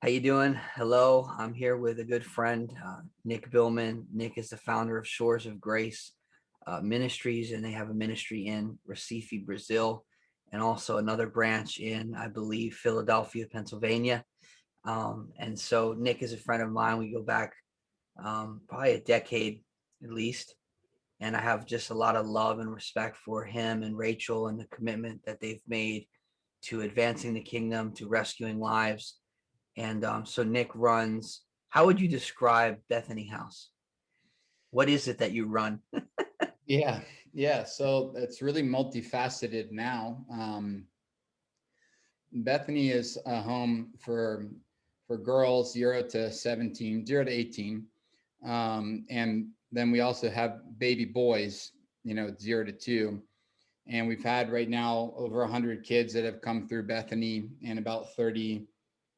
How you doing? Hello, I'm here with a good friend, Nick Billman. Nick is the founder of Shores of Grace Ministries, and they have a ministry in Recife, Brazil, and also another branch in, I believe, Philadelphia, Pennsylvania. And so Nick is a friend of mine. We go back probably a decade at least, and I have just a lot of love and respect for him and Rachel and the commitment that they've made to advancing the kingdom, to rescuing lives. And so Nick runs, how would you describe Bethany House? What is it that you run? Yeah, yeah. So it's really multifaceted now. Bethany is a home for girls 0 to 18, and then we also have baby boys, 0 to 2. And we've had right now over 100 kids that have come through Bethany, and about 30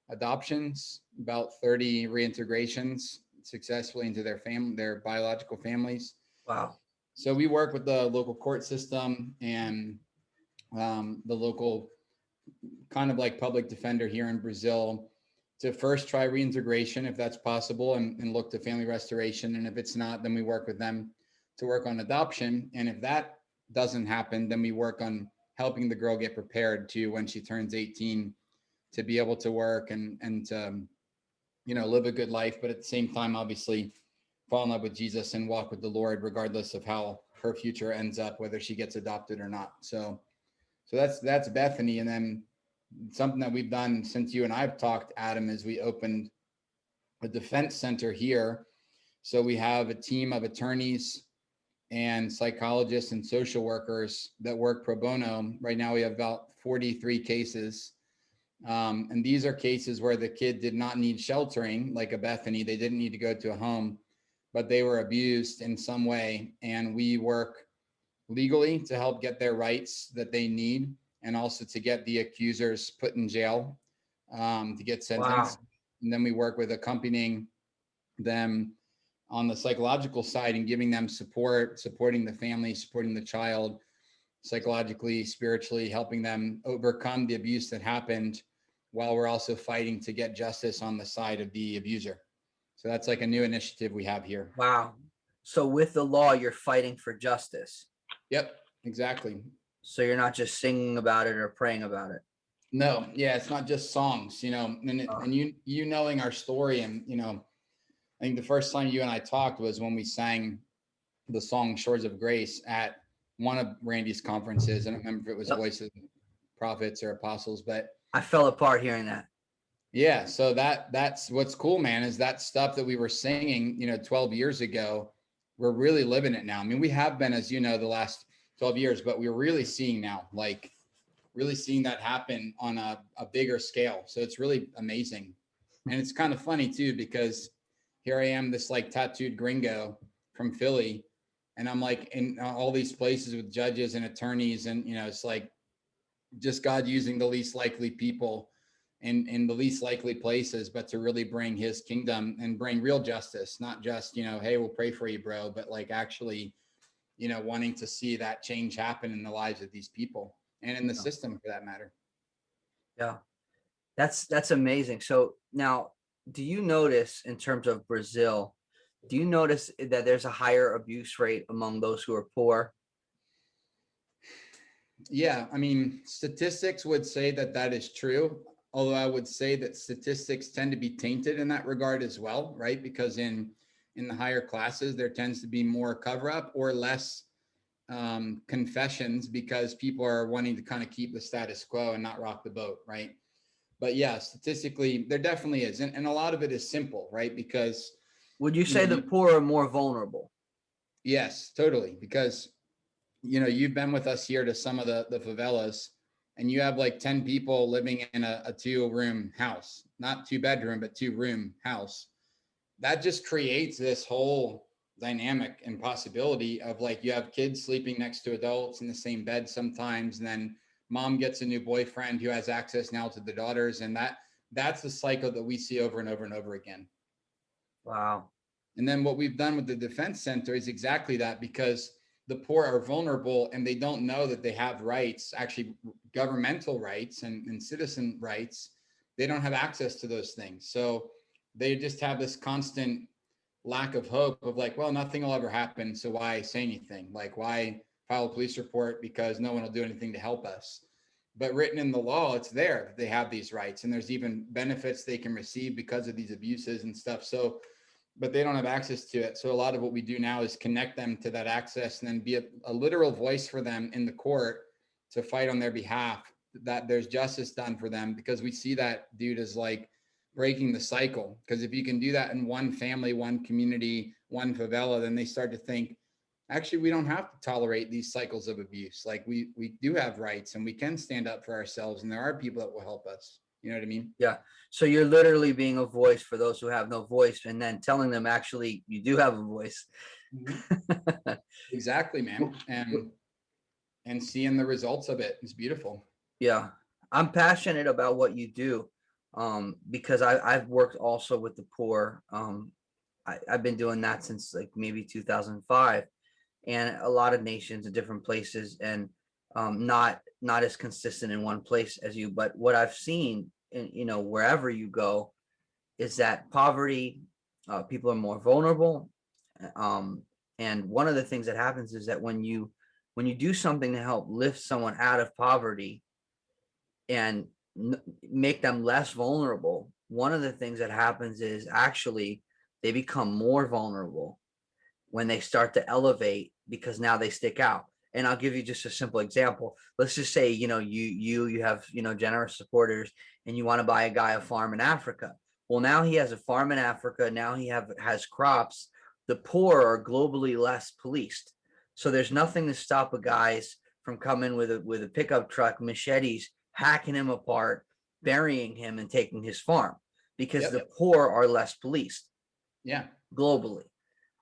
adoptions, about 30 reintegrations successfully into their biological families. Wow. So we work with the local court system and the local kind of like public defender here in Brazil to first try reintegration if that's possible, and look to family restoration. And if it's not, then we work with them to work on adoption. And if that doesn't happen, then we work on helping the girl get prepared to when she turns 18 to be able to work and to, live a good life, but at the same time, obviously, fall in love with Jesus and walk with the Lord, regardless of how her future ends up, whether she gets adopted or not. So that's Bethany. And then something that we've done since you and I've talked, Adam, is we opened a defense center here. So we have a team of attorneys and psychologists and social workers that work pro bono. Right now, we have about 43 cases. And these are cases where the kid did not need sheltering, like a Bethany. They didn't need to go to a home, but they were abused in some way. And we work legally to help get their rights that they need, and also to get the accusers put in jail, to get sentenced. Wow. And then we work with accompanying them on the psychological side and giving them support, supporting the family, supporting the child psychologically, spiritually, helping them overcome the abuse that happened, while we're also fighting to get justice on the side of the abuser. So that's like a new initiative we have here. Wow. So with the law, you're fighting for justice. Yep, exactly. So you're not just singing about it or praying about it. No, yeah, it's not just songs, Uh, and you knowing our story, and I think the first time you and I talked was when we sang the song "Shores of Grace" at one of Randy's conferences. I don't remember if it was yep. Voice of Prophets or Apostles, but I fell apart hearing that. yeah. So that's what's cool, man, is that stuff that we were singing, 12 years ago. We're really living it now. I mean, we have been, as you know, the last 12 years, but we're really seeing now, like really seeing that happen on a bigger scale. So it's really amazing. And it's kind of funny too, because here I am, this like tattooed gringo from Philly. And I'm like in all these places with judges and attorneys. And, it's like just God using the least likely people in the least likely places, but to really bring his kingdom and bring real justice, not just, hey, we'll pray for you, bro, but like actually, wanting to see that change happen in the lives of these people and in the No. system for that matter. Yeah. That's amazing. So now, do you notice in terms of Brazil, do you notice that there's a higher abuse rate among those who are poor? Yeah, I mean, statistics would say that that is true. Although I would say that statistics tend to be tainted in that regard as well, right? Because in the higher classes, there tends to be more cover up or less confessions, because people are wanting to kind of keep the status quo and not rock the boat, right? But yeah, statistically, there definitely is, and a lot of it is simple, right? Because Would you you know, say the you poor are more vulnerable? yes, totally, because you've been with us here to some of the favelas, and you have like 10 people living in a 2 room house, not 2 bedroom, but 2 room house. That just creates this whole dynamic and possibility of like you have kids sleeping next to adults in the same bed sometimes, and then mom gets a new boyfriend who has access now to the daughters, and that's the cycle that we see over and over and over again. Wow. And then what we've done with the defense center is exactly that, because the poor are vulnerable and they don't know that they have rights, actually governmental rights and citizen rights, they don't have access to those things. So they just have this constant lack of hope of like, well, nothing will ever happen. So why say anything? Like, why file a police report? Because no one will do anything to help us. But written in the law, it's there that they have these rights, and there's even benefits they can receive because of these abuses and stuff. So, but they don't have access to it. So a lot of what we do now is connect them to that access and then be a literal voice for them in the court to fight on their behalf, that there's justice done for them, because we see that, dude, as like breaking the cycle. Because if you can do that in one family, one community, one favela, then they start to think, actually, we don't have to tolerate these cycles of abuse. Like we do have rights, and we can stand up for ourselves, and there are people that will help us. You know what I mean? Yeah. So you're literally being a voice for those who have no voice, and then telling them actually you do have a voice. Mhm. Exactly, man. And seeing the results of it is beautiful. Yeah. I'm passionate about what you do, because I've worked also with the poor. I've been doing that since like maybe 2005, and a lot of nations in different places, and not as consistent in one place as you. But what I've seen, in, wherever you go, is that poverty, people are more vulnerable, um, and one of the things that happens is that when you do something to help lift someone out of poverty and make them less vulnerable, one of the things that happens is actually they become more vulnerable when they start to elevate, because now they stick out. And I'll give you just a simple example. Let's just say, you have, generous supporters, and you want to buy a guy a farm in Africa. Well, now he has a farm in Africa. Now he has crops. The poor are globally less policed. So there's nothing to stop a guys from coming with a pickup truck, machetes, hacking him apart, burying him, and taking his farm, because Yep. the poor are less policed Yeah. globally.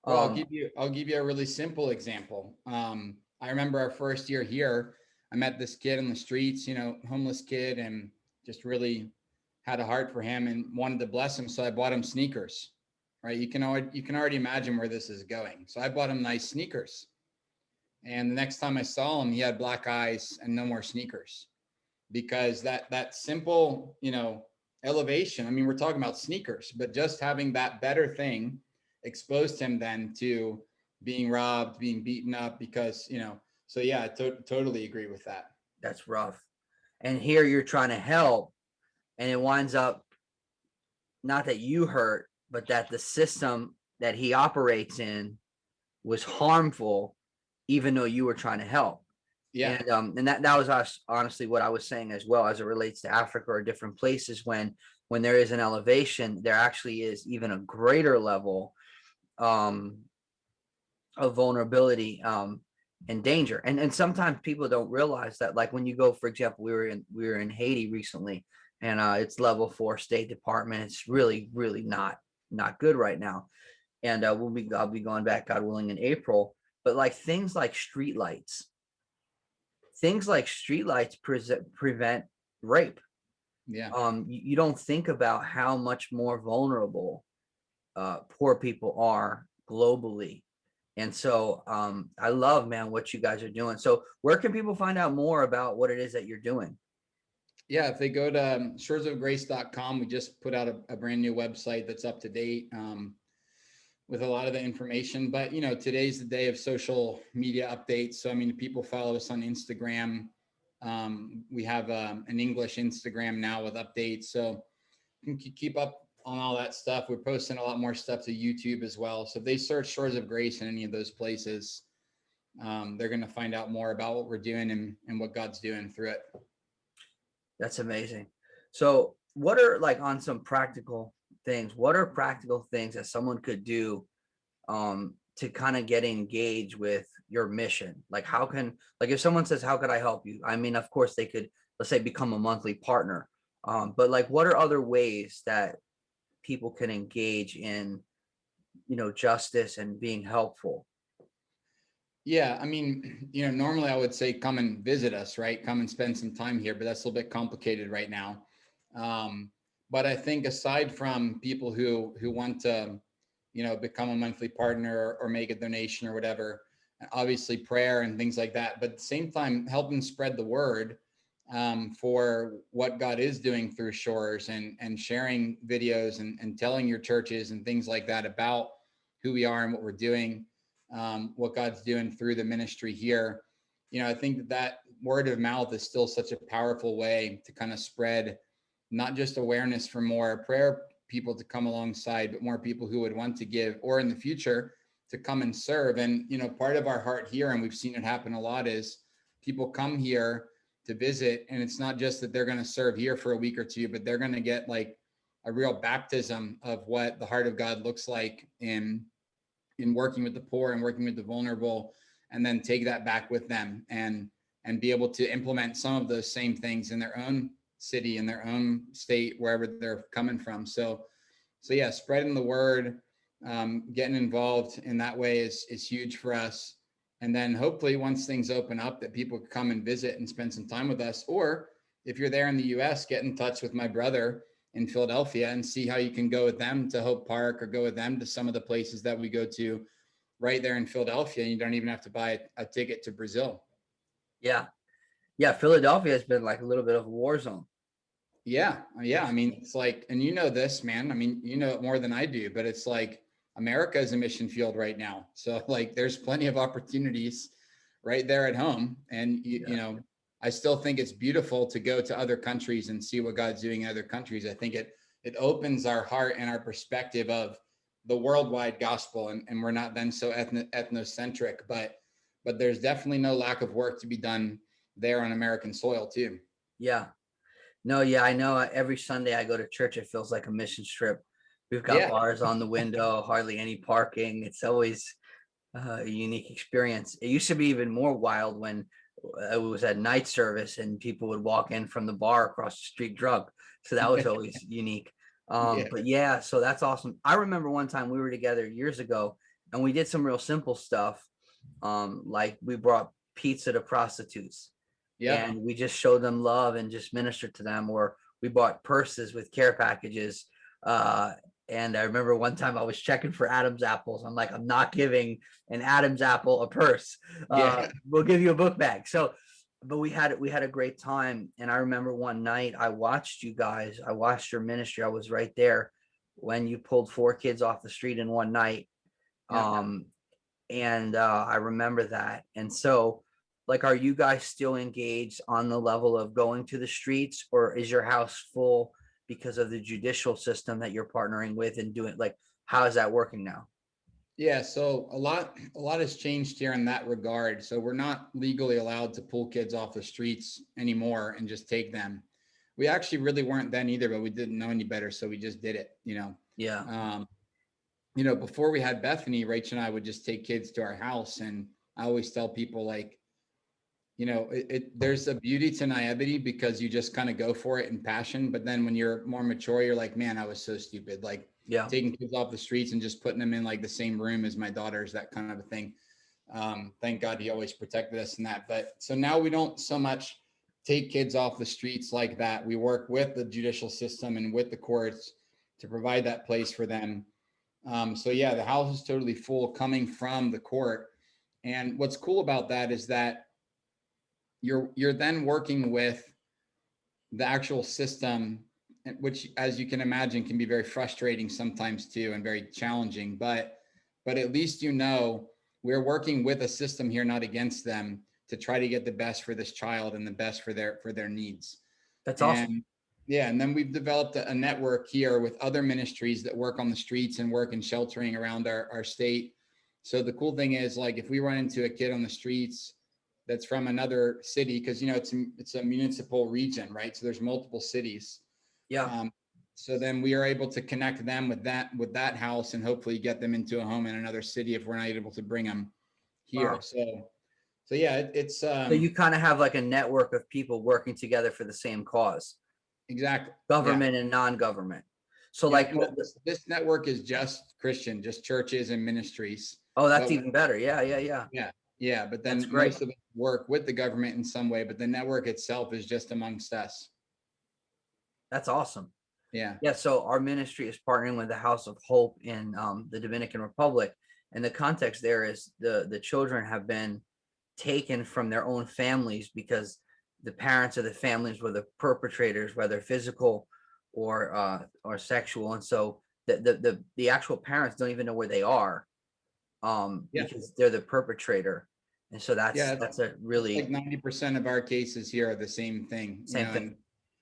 Well, Um, I'll give you a really simple example. I remember our first year here, I met this kid in the streets, homeless kid, and just really had a heart for him and wanted to bless him. So I bought him sneakers. Right? You can already imagine where this is going. So I bought him nice sneakers. And the next time I saw him, he had black eyes and no more sneakers, because that simple, elevation. I mean, we're talking about sneakers, but just having that better thing exposed him then to being robbed, being beaten up, because, so yeah, I totally agree with that. that's rough. And here you're trying to help, and it winds up, not that you hurt, but that the system that he operates in was harmful, even though you were trying to help. Yeah. And that was us, honestly, what I was saying as well, as it relates to Africa or different places. When there is an elevation, there actually is even a greater level, um, of vulnerability, and danger. And sometimes people don't realize that. Like when you go, for example, we were in Haiti recently, and it's level 4 State Department. It's really, really not good right now. And I'll be going back, God willing, in April. But like things like streetlights prevent rape. Yeah. You don't think about how much more vulnerable poor people are globally. And so I love, man, what you guys are doing. So where can people find out more about what it is that you're doing? Yeah. If they go to shoresofgrace.com, we just put out a brand new website that's up to date. With a lot of the information. But today's the day of social media updates. So I mean, people follow us on Instagram. We have an English Instagram now with updates, so you can keep up on all that stuff. We're posting a lot more stuff to YouTube as well. So if they search Shores of Grace in any of those places, they're going to find out more about what we're doing and what God's doing through it. That's amazing. So what are, like, on some practical things, what are practical things that someone could do to kind of get engaged with your mission? Like like if someone says, how could I help you? I mean, of course they could, let's say, become a monthly partner. But like, what are other ways that people can engage in, justice and being helpful? Yeah, I mean, normally I would say come and visit us, right? Come and spend some time here, but that's a little bit complicated right now. Um, but I think aside from people who want to, become a monthly partner or make a donation or whatever, obviously prayer and things like that. But at the same time, helping spread the word for what God is doing through Shores, and sharing videos, and telling your churches and things like that about who we are and what we're doing, what God's doing through the ministry here. I think that word of mouth is still such a powerful way to kind of spread not just awareness for more prayer people to come alongside, but more people who would want to give, or in the future to come and serve. And, part of our heart here, and we've seen it happen a lot, is people come here to visit. And it's not just that they're going to serve here for a week or two, but they're going to get like a real baptism of what the heart of God looks like in working with the poor and working with the vulnerable, and then take that back with them, and be able to implement some of those same things in their own city, in their own state, wherever they're coming from. So yeah, spreading the word, getting involved in that way is huge for us. And then hopefully once things open up, that people can come and visit and spend some time with us. Or if you're there in the US, get in touch with my brother in Philadelphia and see how you can go with them to Hope Park, or go with them to some of the places that we go to right there in Philadelphia. And you don't even have to buy a ticket to Brazil. Yeah. Yeah. Philadelphia has been like a little bit of a war zone. Yeah. Yeah. I mean, it's like, and this, man, I mean, you know it more than I do, but it's like America is a mission field right now. So like there's plenty of opportunities right there at home. And I still think it's beautiful to go to other countries and see what God's doing in other countries. I think it opens our heart and our perspective of the worldwide gospel, and we're not then so ethnocentric, but there's definitely no lack of work to be done there on American soil too. Yeah. No, yeah, I know. Every Sunday I go to church, it feels like a mission trip. We've got Yeah. bars on the window, hardly any parking. It's always a unique experience. It used to be even more wild when it was at night service and people would walk in from the bar across the street drunk. So that was always unique. Yeah. But yeah, so that's awesome. I remember one time we were together years ago and we did some real simple stuff. Like we brought pizza to prostitutes Yep. and we just showed them love and just ministered to them. Or we bought purses with care packages. Uh, and I remember one time I was checking for Adam's apples. I'm like, I'm not giving an Adam's apple a purse. Yeah. We'll give you a book bag. So, but we had a great time. And I remember one night I watched you guys. I watched your ministry. I was right there when you pulled 4 kids off the street in one night. Yep. And I remember that. And so, like, are you guys still engaged on the level of going to the streets, or is your house full because of the judicial system that you're partnering with and doing? Like, how is that working now? Yeah. So a lot has changed here in that regard. So we're not legally allowed to pull kids off the streets anymore and just take them. We actually really weren't then either, but we didn't know any better, so we just did it. Yeah. Um, before we had Bethany, Rach and I would just take kids to our house, and I always tell people, like, there's a beauty to naivety because you just kind of go for it in passion. But then when you're more mature, you're like, man, I was so stupid. Like Yeah. taking kids off the streets and just putting them in like the same room as my daughters, that kind of a thing. Thank God he always protected us in that. But so now we don't so much take kids off the streets like that. We work with the judicial system and with the courts to provide that place for them. So yeah, the house is totally full coming from the court. And what's cool about that is that you're then working with the actual system, which, as you can imagine, can be very frustrating sometimes too, and very challenging. But at least we're working with a system here, not against them, to try to get the best for this child and the best for their needs. That's awesome. And yeah, and then we've developed a network here with other ministries that work on the streets and work in sheltering around our state. So the cool thing is, like, if we run into a kid on the streets that's from another city, because it's a municipal region, right? So there's multiple cities. Yeah. So then we are able to connect them with that house and hopefully get them into a home in another city if we're not able to bring them here. Wow. So yeah, it's So you kind of have like a network of people working together for the same cause, exactly, yeah. government and non-government. So Yeah, like, well, this network is just Christian, just churches and ministries. oh, that's But even better. Yeah. Yeah. Yeah. yeah, but That's then great. most of it work with the government in some way, but the network itself is just amongst us. That's awesome. Yeah. Yeah, so our ministry is partnering with the House of Hope in the Dominican Republic, and the context there is the children have been taken from their own families because the parents or the families were the perpetrators, whether physical or sexual. And so the actual parents don't even know where they are, Yeah. because they're the perpetrator. And so Yeah. that's a It's like really 90% of our cases here are the same thing, same thing.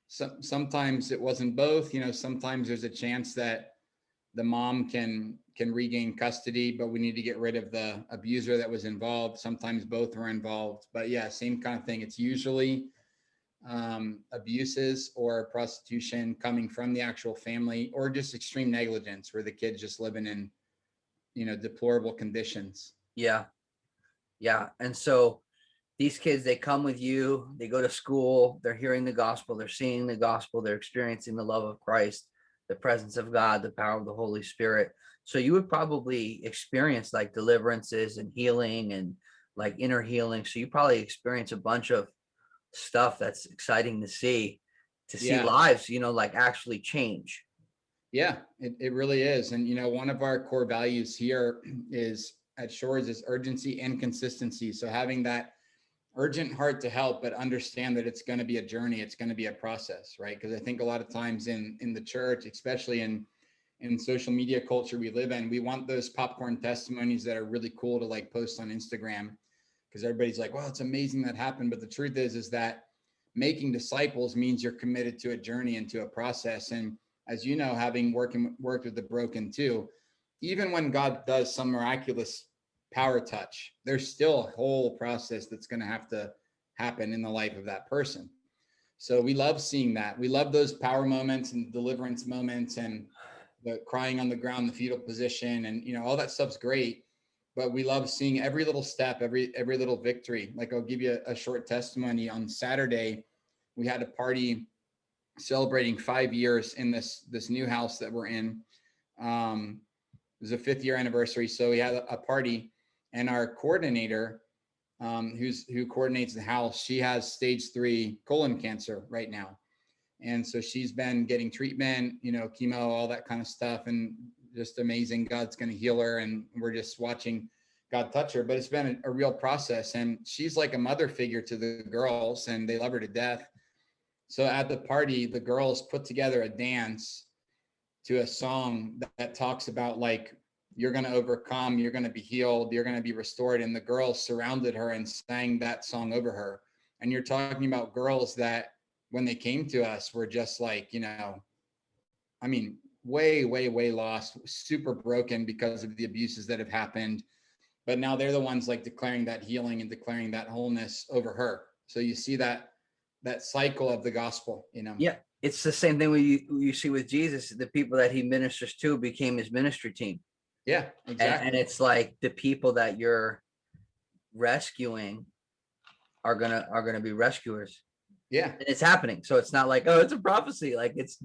and sometimes it wasn't both, sometimes there's a chance that the mom can regain custody, but we need to get rid of the abuser that was involved. Sometimes both are involved, but yeah, same kind of thing. It's usually abuses or prostitution coming from the actual family, or just extreme negligence where the kid's just living in, deplorable conditions. Yeah. Yeah. And so these kids, they come with you, they go to school, they're hearing the gospel, they're seeing the gospel, they're experiencing the love of Christ, the presence of God, the power of the Holy Spirit. So you would probably experience like deliverances and healing and like inner healing. So you probably experience a bunch of stuff that's exciting to see Yeah. lives, like actually change. Yeah, it really is. And, one of our core values here is at Shores is urgency and consistency. So having that urgent heart to help, but understand that it's going to be a journey. It's going to be a process, right? Because I think a lot of times in the church, especially in social media culture we live in, we want those popcorn testimonies that are really cool to like post on Instagram, because everybody's like, well, it's amazing that happened. But the truth is that making disciples means you're committed to a journey and to a process. And as you know, having worked with the broken too, even when God does some miraculous power touch, there's still a whole process that's going to have to happen in the life of that person. So we love seeing that. We love those power moments and deliverance moments and the crying on the ground, the fetal position, and all that stuff's great. But we love seeing every little step, every little victory. Like I'll give you a short testimony. On Saturday, we had a party celebrating 5 years in this new house that we're in. It was a 5th year anniversary, so we had a party, and our coordinator, who coordinates the house, she has stage 3 colon cancer right now, and so she's been getting treatment, chemo, all that kind of stuff, and just amazing. God's going to heal her, and we're just watching God touch her. But it's been a real process, and she's like a mother figure to the girls, and they love her to death. So at the party, the girls put together a dance to a song that talks about like, you're going to overcome, you're going to be healed, you're going to be restored. And the girls surrounded her and sang that song over her. And you're talking about girls that when they came to us were just like, I mean, way, way, way lost, super broken because of the abuses that have happened. But now they're the ones like declaring that healing and declaring that wholeness over her. So you see that cycle of the gospel. Yeah, it's the same thing you see with Jesus. The people that he ministers to became his ministry team. Yeah, And exactly. it's like the people that you're rescuing are gonna be rescuers. Yeah. And it's happening. So it's not like, oh, it's a prophecy. Like it's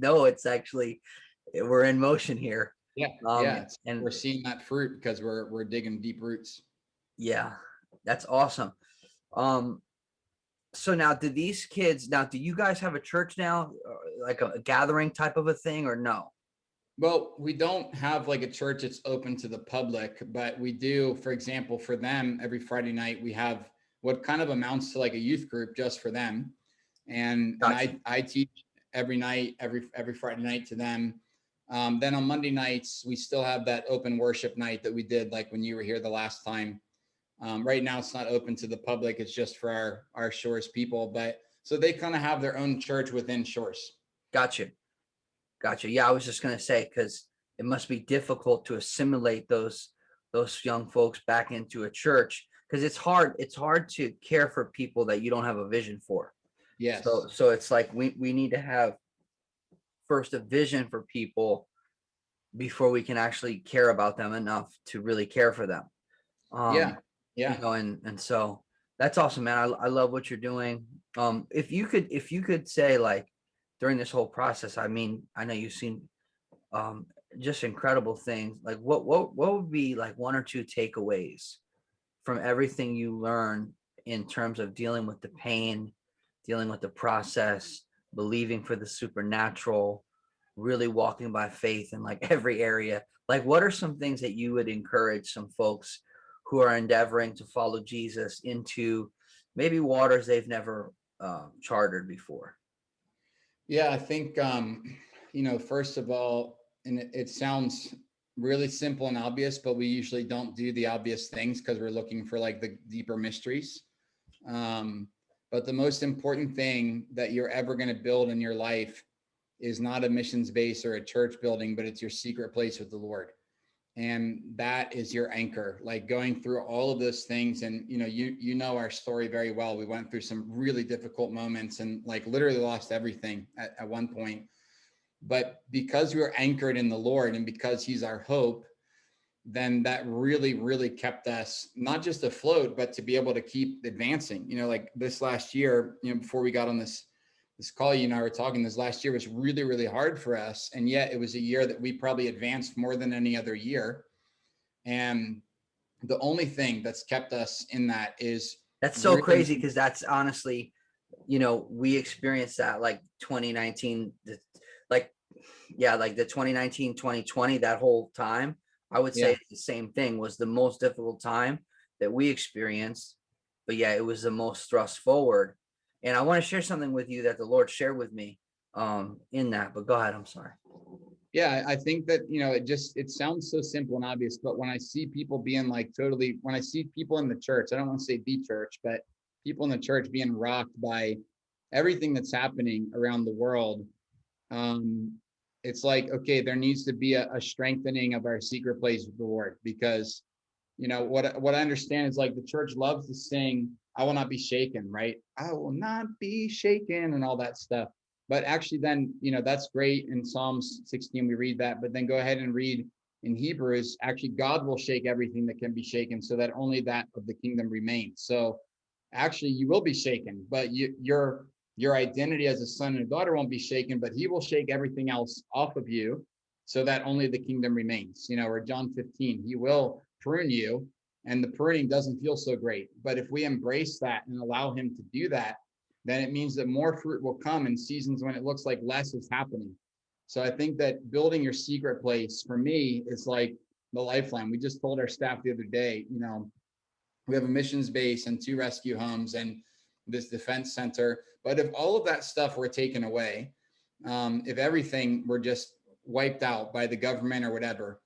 actually, we're in motion here. Yeah. Um, Yeah. and We're seeing that fruit because we're digging deep roots. yeah, that's awesome. Um, so now do you guys have a church now, like a gathering type of a thing, or no? Well, we don't have like a church that's open to the public, but we do, for example, for them, every Friday night, we have what kind of amounts to like a youth group just for them. And Gotcha. I teach every night, every Friday night to them. Then on Monday nights, we still have that open worship night that we did like when you were here the last time. Right now, it's not open to the public; it's just for our Shores people. But so they kind of have their own church within Shores. Gotcha. Gotcha. Yeah, I was just gonna say, because it must be difficult to assimilate those young folks back into a church, because it's hard to care for people that you don't have a vision for. So Yes. so it's like we need to have first a vision for people before we can actually care about them enough to really care for them. Yeah. Um, Yeah. and so that's awesome, man. I love what you're doing. If you could say, like, during this whole process, I mean, I know you've seen um just incredible things. Like what would be like one or two takeaways from everything you learn in terms of dealing with the pain, dealing with the process, believing for the supernatural, really walking by faith in like every area? Like, what are some things that you would encourage some folks who are endeavoring to follow Jesus into maybe waters they've never chartered before? Yeah, I think first of all, and it sounds really simple and obvious, but we usually don't do the obvious things because we're looking for like the deeper mysteries. Um, but the most important thing that you're ever going to build in your life is not a missions base or a church building, but it's your secret place with the Lord. And that is your anchor, like going through all of those things. And you know our story very well. We went through some really difficult moments and like literally lost everything at one point. But because we were anchored in the Lord and because he's our hope, then that really, really kept us not just afloat, but to be able to keep advancing. Like this last year, before we got on this call, you and I were talking, this last year was really, really hard for us. And yet it was a year that we probably advanced more than any other year. And the only thing that's kept us in that is That's so really, crazy because that's honestly, we experienced that like 2019, like, yeah, like the 2019, 2020, that whole time. I would say yeah, it's the same thing, was the most difficult time that we experienced. But yeah, it was the most thrust forward. And I want to share something with you that the Lord shared with me in that. But go ahead. I'm sorry. yeah, I think that, it sounds so simple and obvious, but when I see people being like totally, when I see people in the church, I don't want to say the church, but people in the church being rocked by everything that's happening around the world, um, it's like, okay, there needs to be a strengthening of our secret place with the Lord, because what I understand is like the church loves to sing, "I will not be shaken," right? I will not be shaken and all that stuff. But actually, then that's great. In Psalms 16, we read that, but then go ahead and read in Hebrews. Actually, God will shake everything that can be shaken, so that only that of the kingdom remains. So actually, you will be shaken, but your identity as a son and a daughter won't be shaken, but he will shake everything else off of you so that only the kingdom remains. Or John 15, he will prune you, and the pruning doesn't feel so great. But if we embrace that and allow him to do that, then it means that more fruit will come in seasons when it looks like less is happening. So I think that building your secret place for me is like the lifeline. We just told our staff the other day, we have a missions base and 2 rescue homes and this defense center. But if all of that stuff were taken away, if everything were just wiped out by the government or whatever,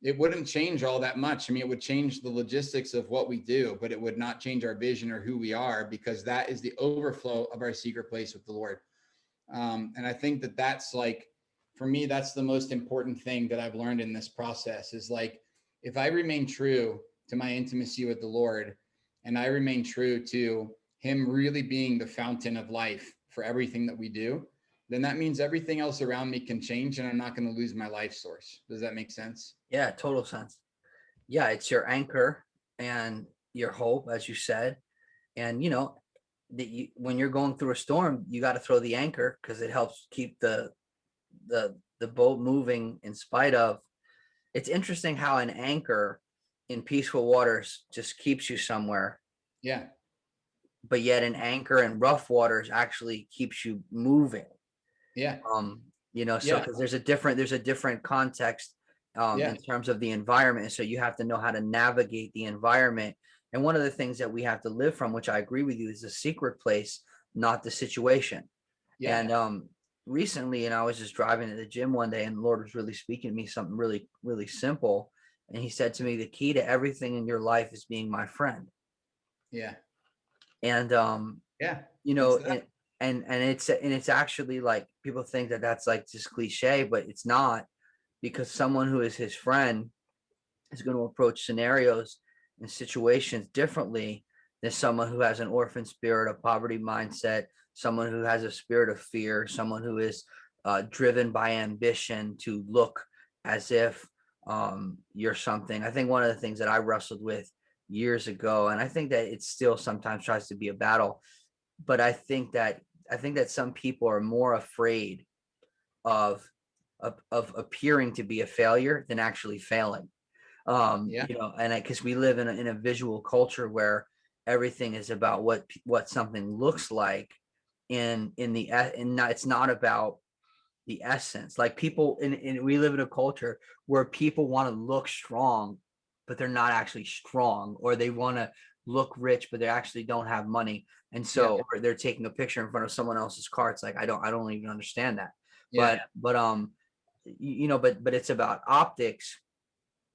it wouldn't change all that much. I mean, it would change the logistics of what we do, but it would not change our vision or who we are, because that is the overflow of our secret place with the Lord. And I think that that's like, for me, that's the most important thing that I've learned in this process is like, if I remain true to my intimacy with the Lord and I remain true to him really being the fountain of life for everything that we do, then that means everything else around me can change and I'm not going to lose my life source. Does that make sense? Yeah, total sense. Yeah, it's your anchor and your hope, as you said. And that when you're going through a storm, you got to throw the anchor because it helps keep the boat moving in spite of. It's interesting how an anchor in peaceful waters just keeps you somewhere, Yeah. but yet an anchor in rough waters actually keeps you moving. Yeah. So Yeah. because there's a different context Yeah. in terms of the environment. So you have to know how to navigate the environment. And one of the things that we have to live from, which I agree with you, is the secret place, not the situation. Yeah. And recently, I was just driving to the gym one day, and the Lord was really speaking to me something really, really simple. And He said to me, "The key to everything in your life is being my friend." Yeah. And Yeah. you It's know, that. and it's actually like people think that that's like just cliche, but it's not, because someone who is His friend is going to approach scenarios and situations differently than someone who has an orphan spirit, a poverty mindset, someone who has a spirit of fear, someone who is driven by ambition to look as if you're something. I think one of the things that I wrestled with years ago, and I think that it still sometimes tries to be a battle, but I think that some people are more afraid of of appearing to be a failure than actually failing. Yeah. And because we live in a visual culture where everything is about what something looks like in the and not, it's not about the essence. Like people in we live in a culture where people want to look strong, but they're not actually strong, or they want to look rich, but they actually don't have money. And Yeah. so, or they're taking a picture in front of someone else's car. It's like, I don't even understand that. Yeah. But it's about optics,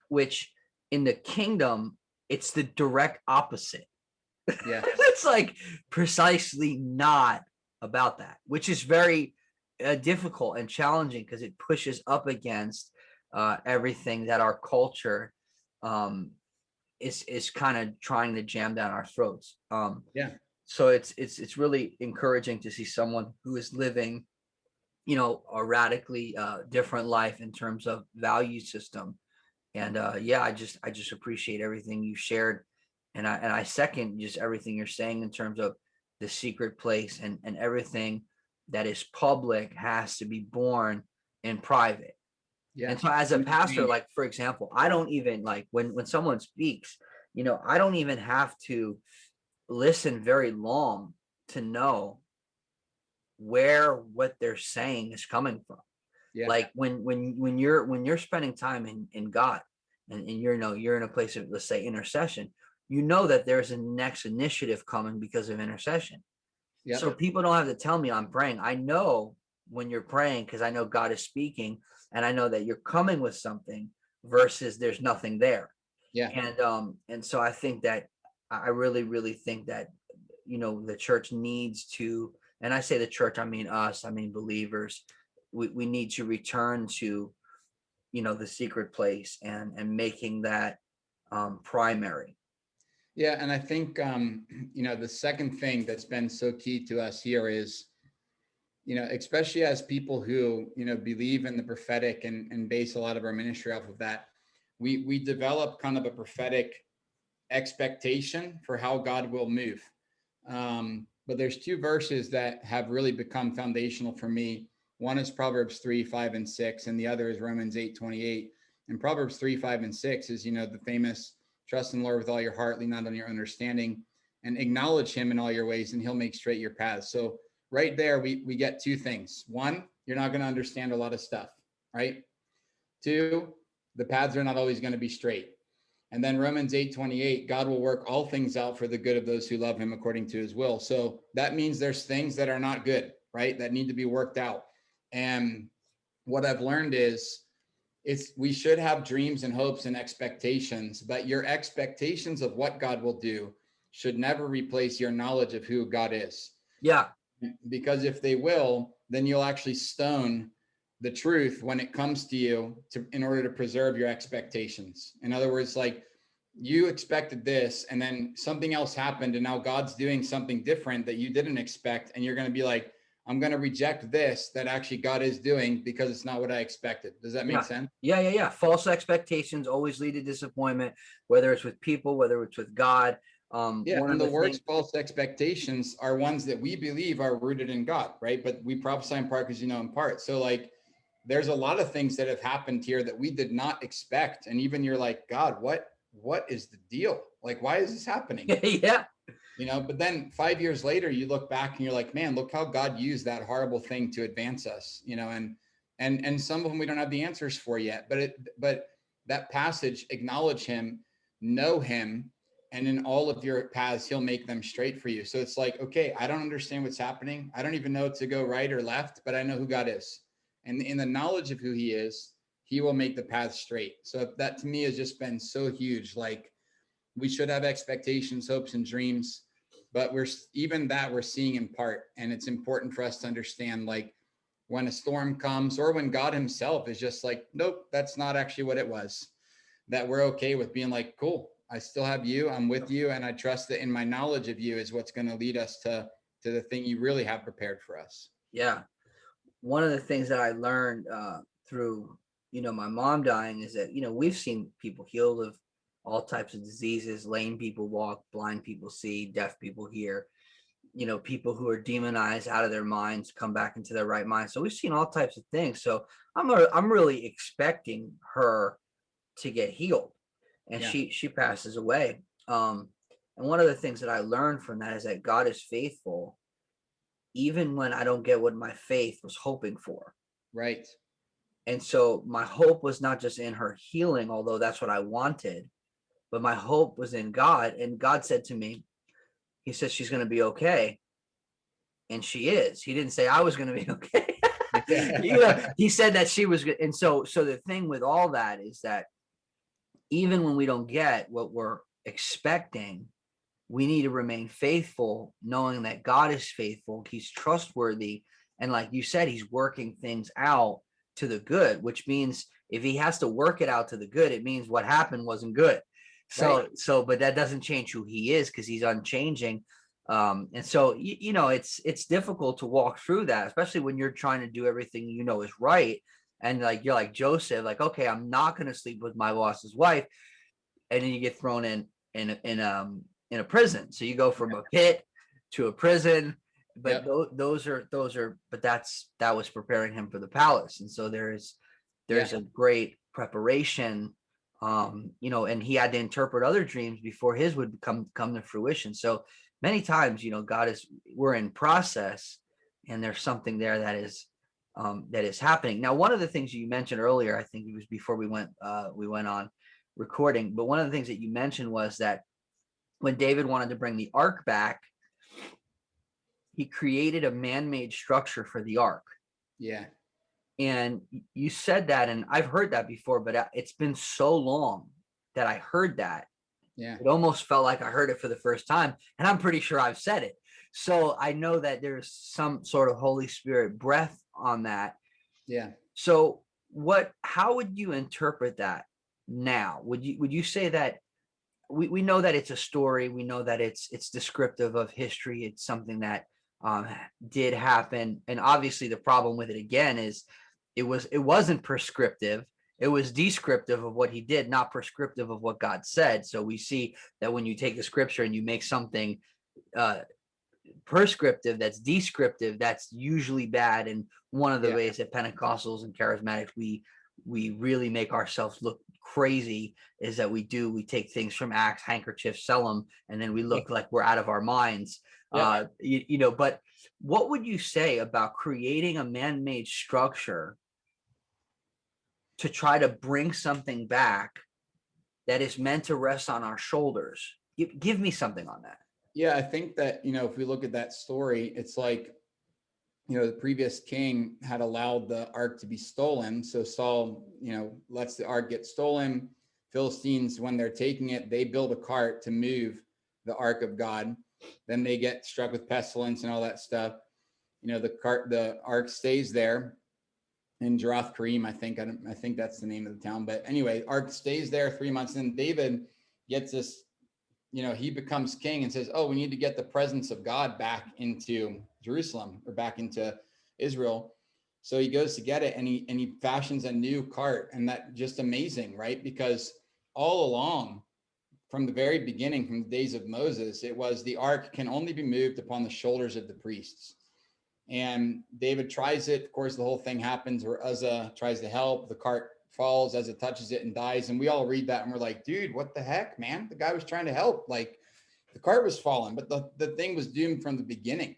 which in the kingdom, it's the direct opposite. Yeah. It's like precisely not about that, which is very difficult and challenging because it pushes up against everything that our culture um, is kind of trying to jam down our throats. Yeah. So it's really encouraging to see someone who is living, a radically different life in terms of value system. And yeah, I just appreciate everything you shared, and I second just everything you're saying in terms of the secret place, and everything that is public has to be born in private. Yeah. And so as a And pastor, like for example, I don't even like when someone speaks, I don't even have to listen very long to know where what they're saying is coming from. yeah. Like when you're spending time in God, and you're in a place of, let's say, intercession, that there's a next initiative coming because of intercession. So Yep. people don't have to tell me I'm praying. I know when you're praying because I know God is speaking, and I know that you're coming with something versus there's nothing there. Yeah. And so I think that I really, really think that the church needs to, and I say the church, I mean us, I mean believers, we need to return to the secret place, and making that primary. Yeah. And I think, the second thing that's been so key to us here is, especially as people who, believe in the prophetic and base a lot of our ministry off of that, we develop kind of a prophetic expectation for how God will move. But there's two verses that have really become foundational for me. One is Proverbs 3, 5, and 6, and the other is Romans 8, 28. And Proverbs 3, 5, and 6 is, the famous trust in the Lord with all your heart, lean not on your understanding, and acknowledge him in all your ways, and he'll make straight your paths. So right there, we get two things. One, you're not going to understand a lot of stuff, right? Two, the paths are not always going to be straight. And then Romans 8:28, God will work all things out for the good of those who love him according to his will. So that means there's things that are not good, right? That need to be worked out. And what I've learned is we should have dreams and hopes and expectations, but your expectations of what God will do should never replace your knowledge of who God is. Yeah. Because if they will, then you'll actually stone the truth when it comes to you in order to preserve your expectations. In other words, like you expected this and then something else happened and now God's doing something different that you didn't expect. And you're going to be like, I'm going to reject this that actually God is doing because it's not what I expected. Does that make sense? Yeah. False expectations always lead to disappointment, whether it's with people, whether it's with God. Yeah, One and of the the worst things, false expectations are ones that we believe are rooted in God, right? But we prophesy in part because in part. So like there's a lot of things that have happened here that we did not expect. And even you're like, God, what is the deal? Like, why is this happening? yeah, But then 5 years later, you look back and you're like, man, look how God used that horrible thing to advance us, and some of them we don't have the answers for yet, but that passage, acknowledge him, know him, and in all of your paths, he'll make them straight for you. So it's like, okay, I don't understand what's happening. I don't even know to go right or left, but I know who God is. And in the knowledge of who he is, he will make the path straight. So that to me has just been so huge. Like we should have expectations, hopes, and dreams, but we're seeing in part. And it's important for us to understand, like when a storm comes or when God himself is just like, nope, that's not actually what it was, that we're okay with being like, cool, I still have you, I'm with you, and I trust that in my knowledge of you is what's going to lead us to the thing you really have prepared for us. yeah. One of the things that I learned through my mom dying is that we've seen people healed of all types of diseases. Lame people walk, blind people see, deaf people hear. People who are demonized out of their minds come back into their right mind. So we've seen all types of things. So I'm really expecting her to get healed, and Yeah. she passes away. And one of the things that I learned from that is that God is faithful even when I don't get what my faith was hoping for. Right. And so my hope was not just in her healing, although that's what I wanted, but my hope was in God. And God said to me, he says, she's going to be okay. And she is. He didn't say I was going to be okay. He said that she was good. And so the thing with all that is that even when we don't get what we're expecting, we need to remain faithful, knowing that God is faithful, he's trustworthy, and like you said, he's working things out to the good, which means if he has to work it out to the good, it means what happened wasn't good. Right. But that doesn't change who he is, because he's unchanging. And so it's difficult to walk through that, especially when you're trying to do everything is right. And like you're like Joseph, like, okay, I'm not going to sleep with my boss's wife, and then you get thrown in a prison. So you go from a pit to a prison, but Yep. those are but that was preparing him for the palace. And so Yeah. there's a great preparation, and he had to interpret other dreams before his would come to fruition. So many times, we're in process, and there's something there that is happening. Now, one of the things you mentioned earlier, I think it was before we went on recording, but one of the things that you mentioned was that when David wanted to bring the ark back, he created a man-made structure for the ark. Yeah. And you said that, and I've heard that before, but it's been so long that I heard that. Yeah. It almost felt like I heard it for the first time, and I'm pretty sure I've said it. So I know that there's some sort of Holy Spirit breath on that. Yeah. So how would you interpret that now? Would you say that we know that it's a story, we know that it's descriptive of history, it's something that um, did happen, and obviously the problem with it again is it wasn't prescriptive, it was descriptive of what he did, not prescriptive of what God said. So we see that when you take the scripture and you make something uh, prescriptive that's descriptive, that's usually bad. And one of the Yeah. ways that Pentecostals and charismatics we really make ourselves look crazy is that we take things from Acts, handkerchiefs, sell them, and then we look like we're out of our minds. Yep. But what would you say about creating a man-made structure to try to bring something back that is meant to rest on our shoulders? Give me something on that. Yeah. I think that, if we look at that story, it's like, the previous king had allowed the ark to be stolen. So Saul, lets the ark get stolen. Philistines, when they're taking it, they build a cart to move the ark of God. Then they get struck with pestilence and all that stuff. The ark stays there in Jerath Kareem, I think that's the name of the town. But anyway, ark stays there 3 months. And David gets this, he becomes king and says, oh, we need to get the presence of God back into Jerusalem or back into Israel. So he goes to get it, and he fashions a new cart. And that just amazing, right? Because all along, from the very beginning, from the days of Moses, it was the ark can only be moved upon the shoulders of the priests. And David tries it. Of course, the whole thing happens where Uzzah tries to help. The cart falls, Uzzah touches it and dies. And we all read that and we're like, dude, what the heck, man? The guy was trying to help. Like, the cart was falling, but the thing was doomed from the beginning,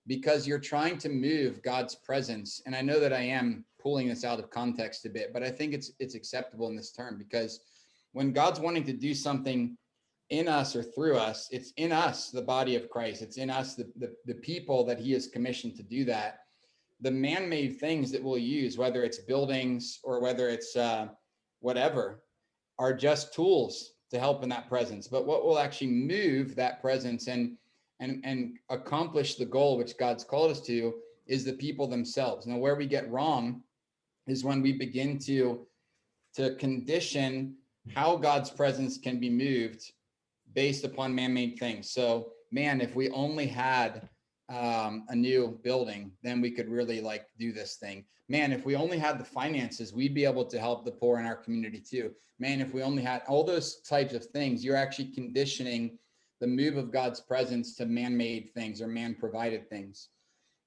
because you're trying to move God's presence. And I know that I am pulling this out of context a bit, but I think it's acceptable in this term, because when God's wanting to do something in us or through us, it's in us, the body of Christ. It's in us, the people that he has commissioned to do that. The man-made things that we'll use, whether it's buildings or whether it's whatever, are just tools to help in that presence. But what will actually move that presence and accomplish the goal which God's called us to is the people themselves. Now, where we get wrong is when we begin to condition how God's presence can be moved based upon man-made things. So, man, if we only had a new building, then we could really do this thing. Man, if we only had the finances, we'd be able to help the poor in our community too. Man, if we only had all those types of things, you're actually conditioning the move of God's presence to man-made things or man-provided things.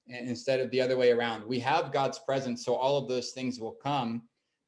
And instead of the other way around, we have God's presence, so all of those things will come.